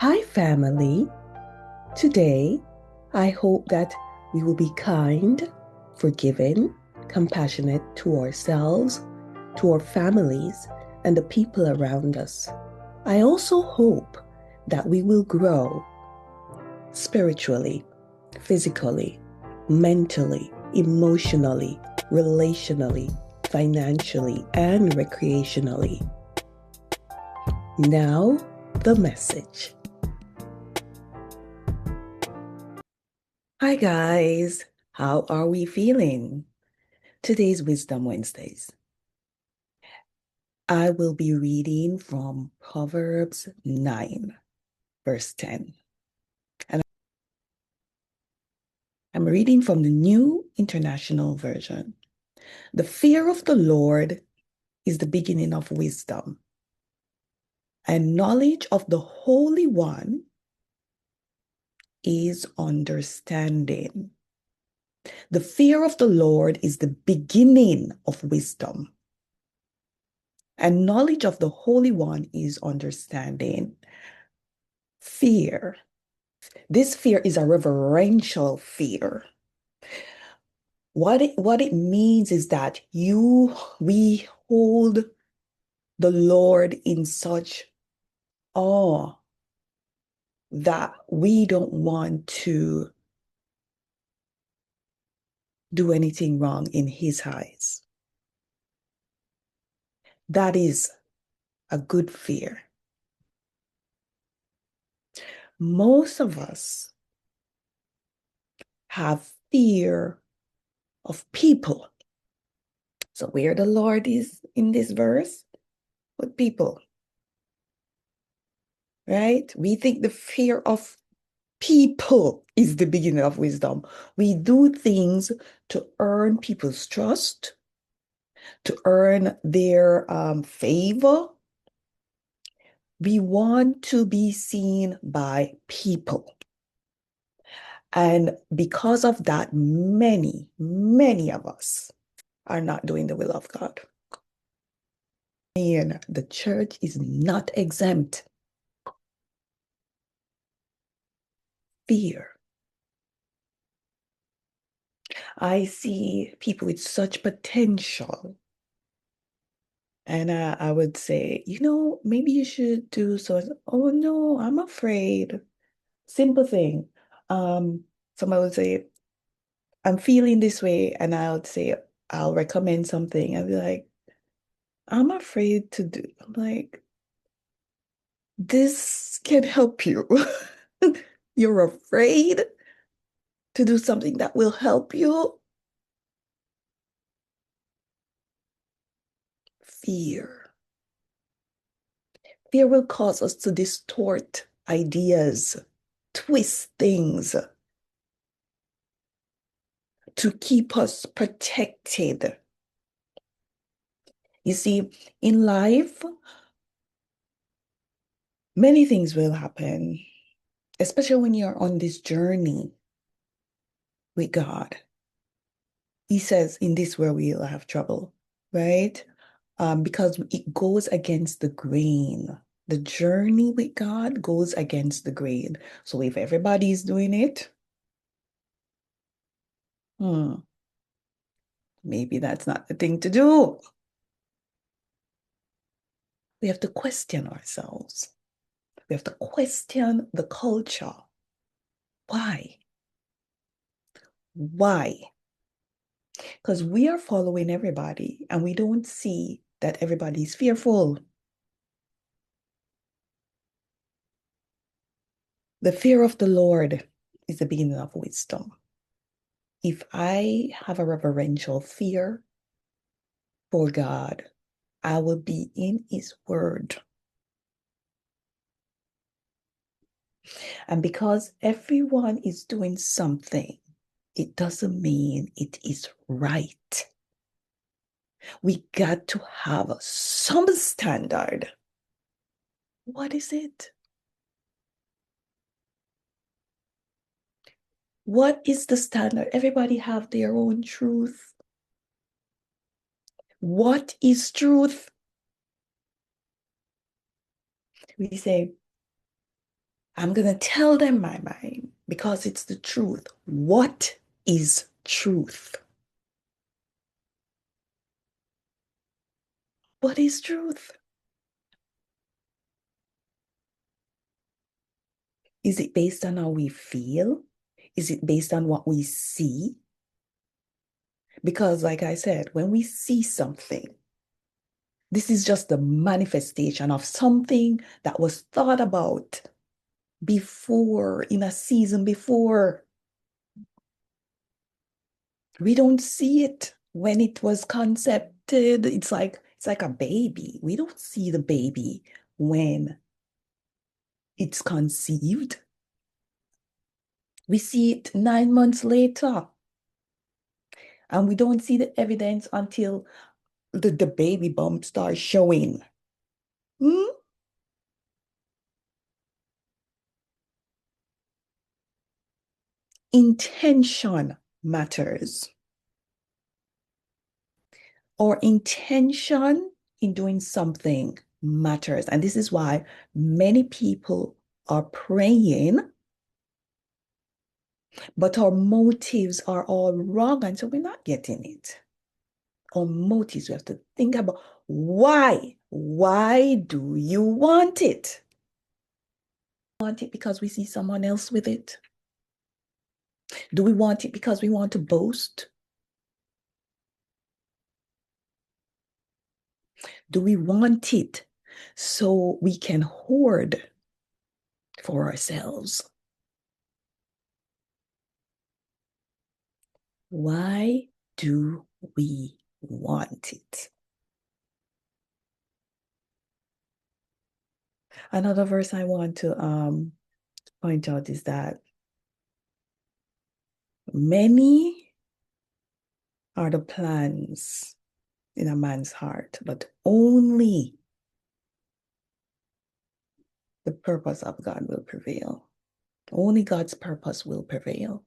Hi, family. Today, I hope that we will be kind, forgiving, compassionate to ourselves, to our families, and the people around us. I also hope that we will grow spiritually, physically, mentally, emotionally, relationally, financially, and recreationally. Now, the message. Hi, guys. How are we feeling? Today's Wisdom Wednesdays. I will be reading from Proverbs 9, verse 10. And I'm reading from the New International Version. The fear of the Lord is the beginning of wisdom, and knowledge of the Holy One is understanding. The fear of the Lord is the beginning of wisdom, and knowledge of the Holy One is understanding. Fear. This fear is a reverential fear. What it means is that we hold the Lord in such awe that we don't want to do anything wrong in his eyes. That is a good fear. Most of us have fear of people. So where the Lord is in this verse? With people, right? We think the fear of people is the beginning of wisdom. We do things to earn people's trust, to earn their favor. We want to be seen by people. And because of that, many, many of us are not doing the will of God. And the church is not exempt. Fear. I see people with such potential. And I would say, maybe you should do so. Oh, no, I'm afraid. Simple thing. Somebody would say, I'm feeling this way. And I would say, I'll recommend something. I'd be like, I'm afraid to do. I'm like, this can help you. You're afraid to do something that will help you. Fear. Fear will cause us to distort ideas, twist things to keep us protected. You see, in life, many things will happen, especially when you're on this journey with God. He says, in this where we'll have trouble, right? Because it goes against the grain. The journey with God goes against the grain. So if everybody's doing it, maybe that's not the thing to do. We have to question ourselves. We have to question the culture. Why? Why? Because we are following everybody and we don't see that everybody's fearful. The fear of the Lord is the beginning of wisdom. If I have a reverential fear for God, I will be in his word. And because everyone is doing something, it doesn't mean it is right. We got to have some standard. What is it? What is the standard? Everybody have their own truth. What is truth? We say, I'm going to tell them my mind because it's the truth. What is truth? What is truth? Is it based on how we feel? Is it based on what we see? Because, like I said, when we see something, this is just the manifestation of something that was thought about before, in a season before. We don't see it when it was concepted. It's like a baby. We don't see the baby when it's conceived. We see it 9 months later, and we don't see the evidence until the baby bump starts showing. Hmm? Intention matters. Our intention in doing something matters. And this is why many people are praying, but our motives are all wrong. And so we're not getting it. Our motives, we have to think about why. Why do you want it? Want it because we see someone else with it? Do we want it because we want to boast? Do we want it so we can hoard for ourselves? Why do we want it? Another verse I want to point out is that many are the plans in a man's heart, but only the purpose of God will prevail. Only God's purpose will prevail.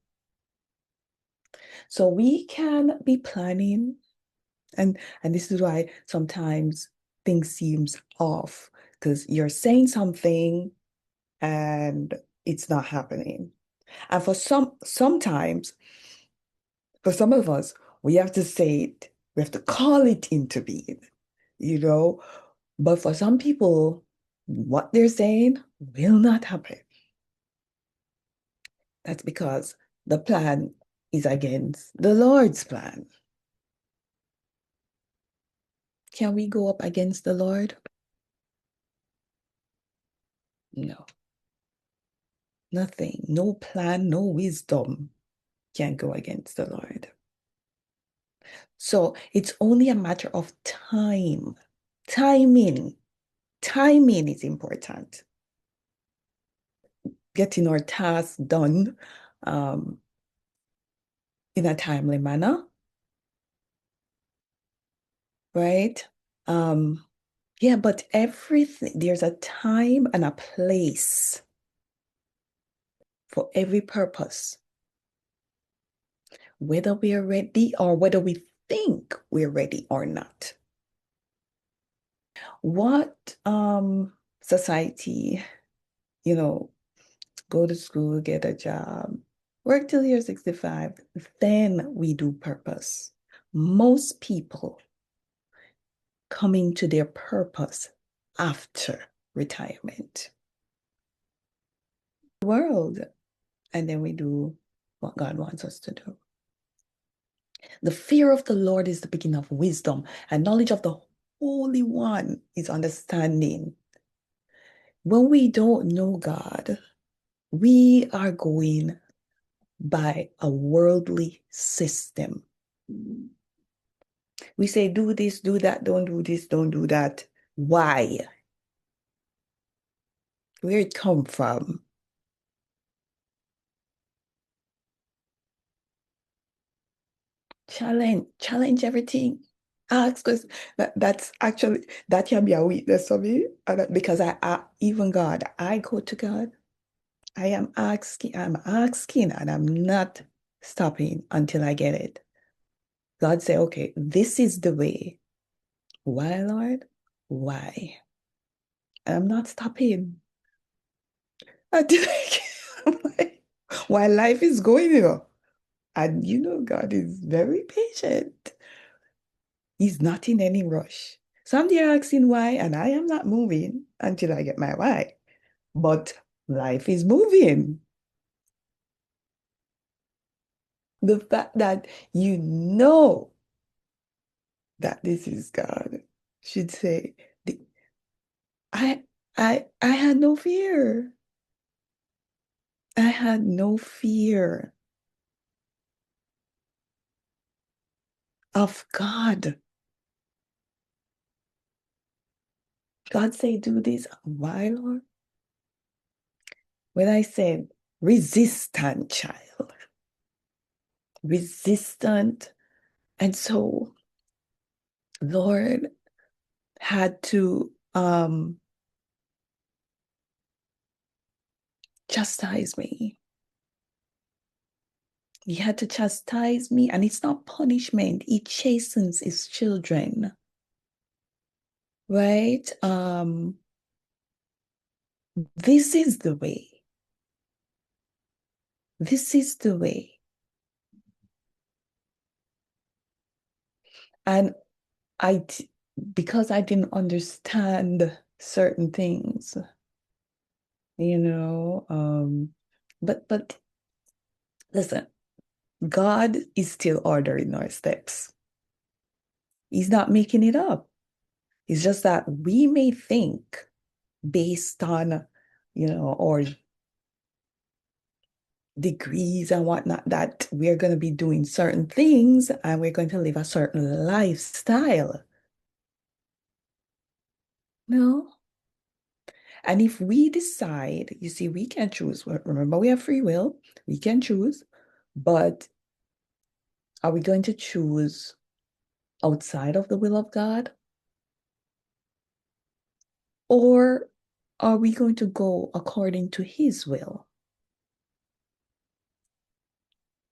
So we can be planning, and this is why sometimes things seems off because you're saying something and it's not happening. And sometimes, for some of us, we have to say it, we have to call it into being, you know. But for some people, what they're saying will not happen. That's because the plan is against the Lord's plan. Can we go up against the Lord? No, nothing. No plan, no wisdom can go against the Lord. So it's only a matter of time. Timing. Timing is important. Getting our tasks done um, in a timely manner, right? Um, yeah, but everything, there's a time and a place for every purpose, whether we are ready or whether we think we're ready or not. What society, you know, go to school, get a job, work till you're 65, then we do purpose. Most people coming to their purpose after retirement. World, and then we do what God wants us to do. The fear of the Lord is the beginning of wisdom, and knowledge of the Holy One is understanding. When we don't know God, we are going by a worldly system. We say, do this, do that, don't do this, don't do that. Why? Where it come from? Challenge everything. Ask because that's actually that can be a weakness for me. Because I even God, I go to God. I'm asking, and I'm not stopping until I get it. God say, okay, this is the way. Why, Lord? Why? I'm not stopping. I'm like, while life is going, and God is very patient. He's not in any rush. Some they are asking why, and I am not moving until I get my why. But life is moving. The fact that you know that this is God should say, I I had no fear. I had no fear of God. God say, do this. Why, Lord? When I said resistant child, resistant. And so Lord had to chastise me. He had to chastise me, and it's not punishment. He chastens his children, right? This is the way. This is the way. And I, because I didn't understand certain things, you know, but listen, God is still ordering our steps. He's not making it up. It's just that we may think based on, our degrees and whatnot, that we're going to be doing certain things and we're going to live a certain lifestyle. No. And if we decide, you see, we can choose. Remember, we have free will. We can choose. But are we going to choose outside of the will of God? Or are we going to go according to his will?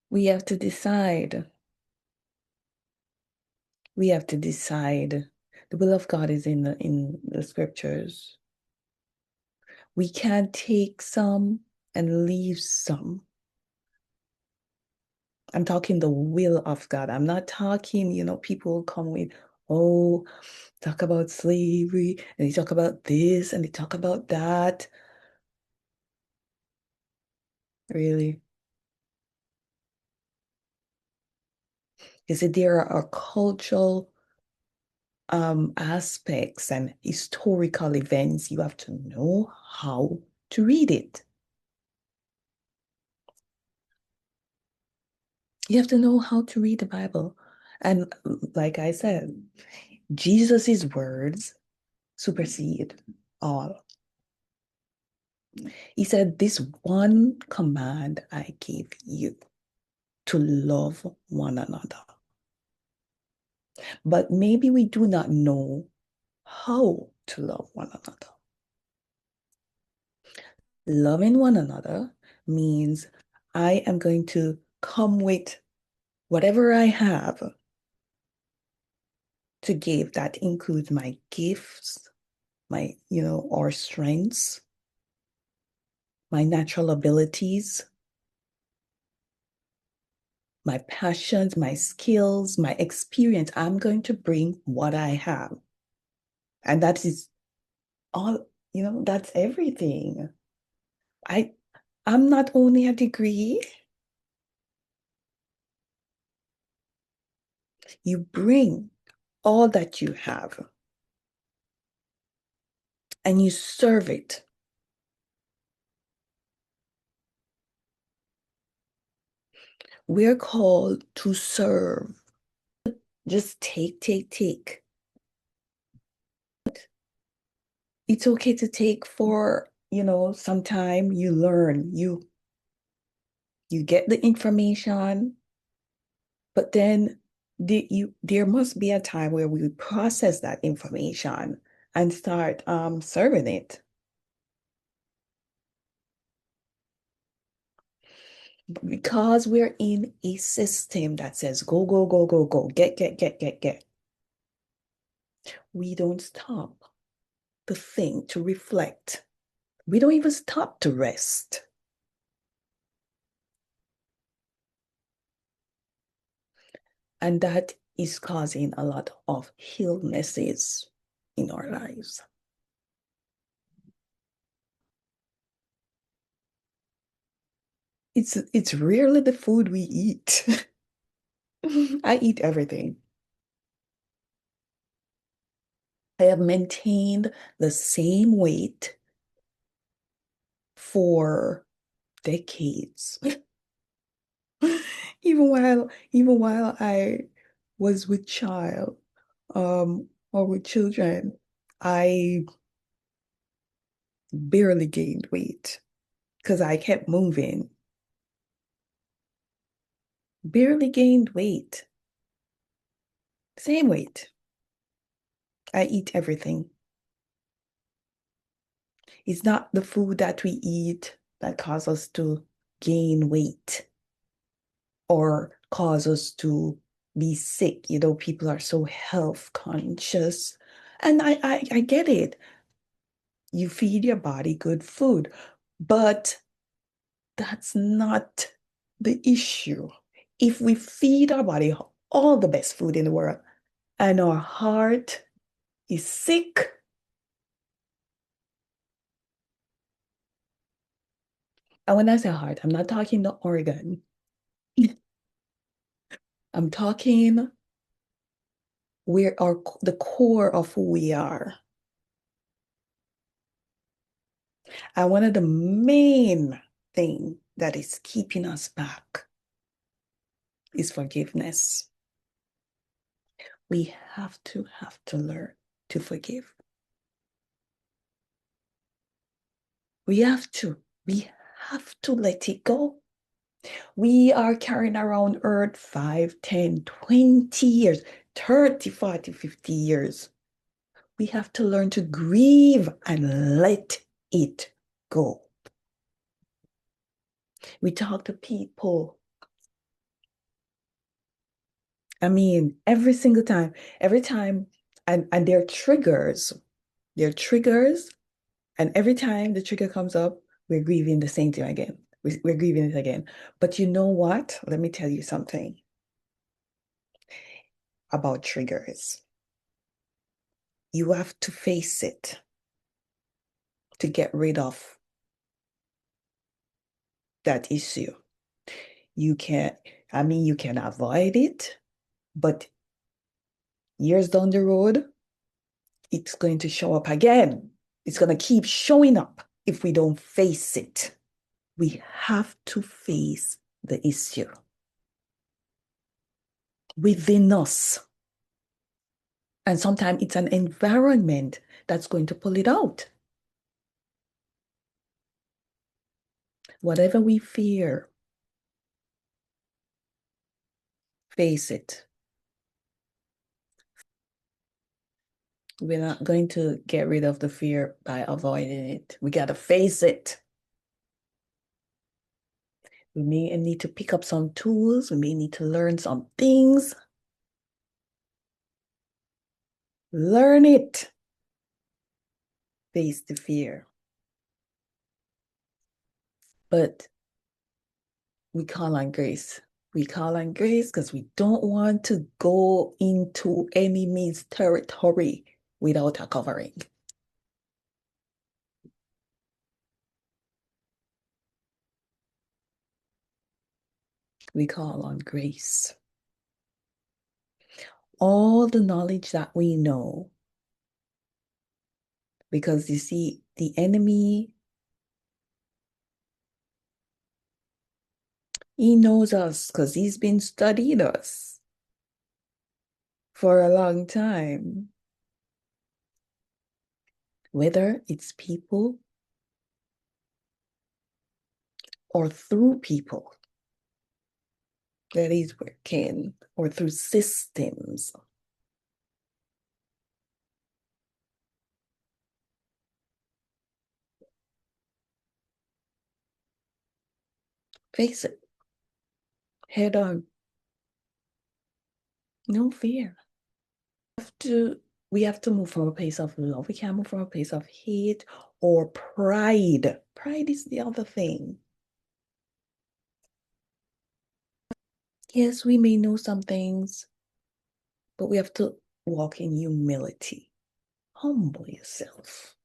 We have to decide. We have to decide. The will of God is in the scriptures. We can't take some and leave some. I'm talking the will of God. I'm not talking, people come with, oh, talk about slavery, and they talk about this, and they talk about that. Really? You see, there are cultural aspects and historical events. You have to know how to read it. You have to know how to read the Bible. And like I said, Jesus's words supersede all. He said, this one command I give you, to love one another. But maybe we do not know how to love one another. Loving one another means I am going to come with whatever I have to give. That includes my gifts, my, our strengths, my natural abilities, my passions, my skills, my experience. I'm going to bring what I have. And that is all, that's everything. I I'm not only a degree, you bring all that you have and you serve it. We're called to serve. Just take, take, take. It's okay to take for, some time. You learn, you get the information, but then there must be a time where we process that information and start serving it. Because we're in a system that says go, go, go, go, go, get, get, get, get, get. We don't stop to think, to reflect. We don't even stop to rest. And that is causing a lot of illnesses in our lives. It's rarely the food we eat. I eat everything. I have maintained the same weight for decades. Even while I was with child, or with children, I barely gained weight because I kept moving. Barely gained weight. Same weight. I eat everything. It's not the food that we eat that causes us to gain weight or cause us to be sick. You know, people are so health conscious. And I get it. You feed your body good food, but that's not the issue. If we feed our body all the best food in the world and our heart is sick, and when I say heart, I'm not talking the organ. I'm talking where our the core of who we are. And one of the main thing that is keeping us back is forgiveness. We have to learn to forgive. We have to. We have to let it go. We are carrying around earth 5, 10, 20 years, 30, 40, 50 years. We have to learn to grieve and let it go. We talk to people. I mean, every time, and they're triggers, and every time the trigger comes up, we're grieving the same thing again. We're grieving it again. But you know what? Let me tell you something about triggers. You have to face it to get rid of that issue. You can't, I mean, you can avoid it, but years down the road, it's going to show up again. It's going to keep showing up if we don't face it. We have to face the issue within us. And sometimes it's an environment that's going to pull it out. Whatever we fear, face it. We're not going to get rid of the fear by avoiding it. We got to face it. We may need to pick up some tools. We may need to learn some things. Learn it. Face the fear. But we call on grace. We call on grace because we don't want to go into enemy's territory without a covering. We call on grace. All the knowledge that we know, because you see, the enemy, he knows us because he's been studying us for a long time. Whether it's people or through people that he's working, or through systems. Face it, head on, no fear. We have to move from a place of love. We can't move from a place of hate or pride. Pride is the other thing. Yes, we may know some things, but we have to walk in humility. Humble yourself.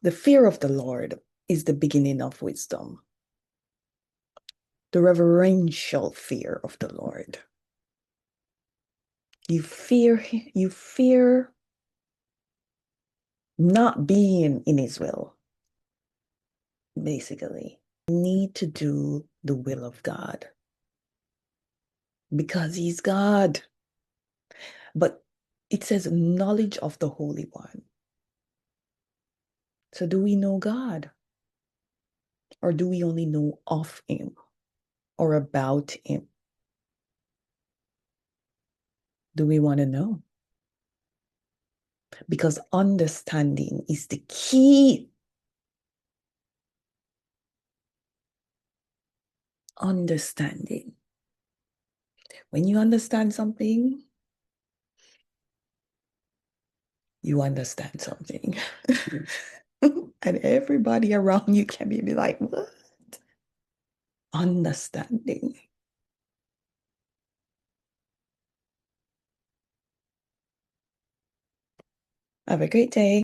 The fear of the Lord is the beginning of wisdom. The reverential fear of the Lord. You fear not being in his will, basically. You need to do the will of God because he's God. But it says knowledge of the Holy One. So do we know God? Or do we only know of him or about him? Do we want to know? Because understanding is the key. Understanding. When you understand something, you understand something. And everybody around you can be like, what? Understanding. Have a great day.